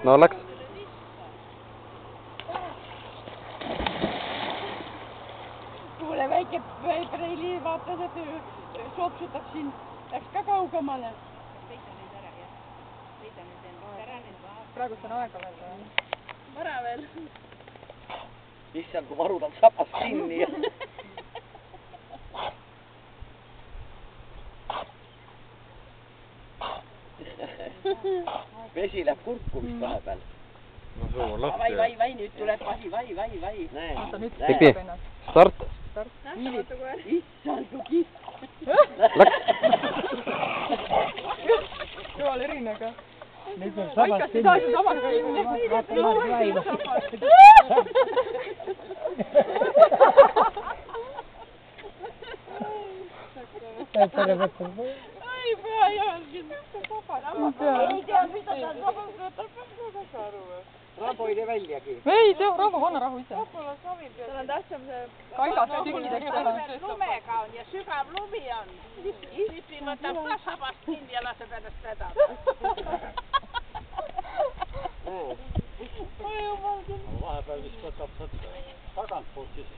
No läks. Kuule väike preili vaatas, et sopsutab siin. Läks ka kaugemale. Praegu on aega veel. Vara veel. Issand, kui varud on sabas kinni. Vesi läheb kurku vist vahepeal. No suu on lahti. Vai, nüüd tuleb vasi, vai. Oota, nüüd Tipi, start. Issand, kui kiss. Läks. Jumal erinega. Nüüd on sabas kinni. Vaata Margi vaiva. Ai pea jalgin. Ei tea, mida ta sabas võtab. Rambo ei tee väljagi. Ei tea, Rambo, anna rahu ise. Tal on tähtsam see... Kaigas tükkideks ära. Lumega on ja sügav lumi on. Tipi võtab ka sabast kinni ja laseb ennast vedada. Vahepeal vist võtab seda tagantpoolt siis.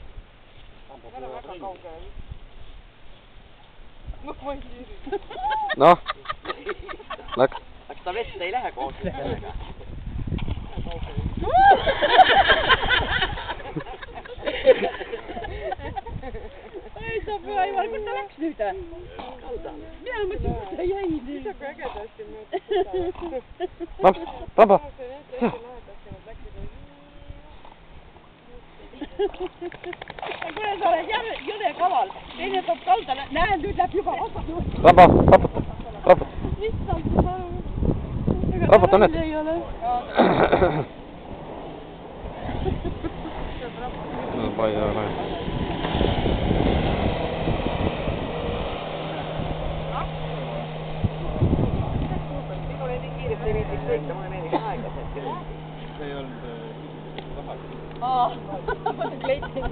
Väga kaugele. Noh, läks. Kas ta vette ei lähe koos sellega? Ei saa pea, Aivar, kus ta läks nüüd? Mina mõtlesin, kus ta jäi nüüd. Isa kui ägedasti Rambo, Rambo. Kuule, sa oled jõle kaval. Teine toob kalda, näed, nüüd läheb juba vastas. Rambo, raputa. Issand, raputa nüüd. ei ole. No palju ole. Minule nii kiiresti ei meeldiks sõita, mulle meeldiks aeglaselt. See ei olnud tahagi. Kleidsin.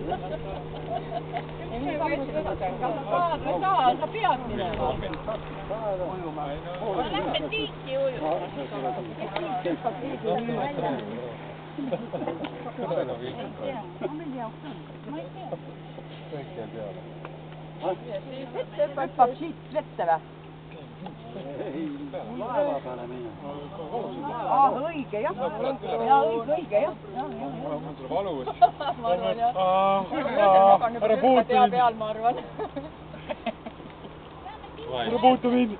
Sa pead minema. Lähme tiiki ujuma. Hüppab siit vette või? Laeva peale minna. Õige, jah. Õige, jah. Mul tuleb valus. Ma arvan, jah. Ära puutu mind. Pea peal, ma arvan. Ära puutu mind.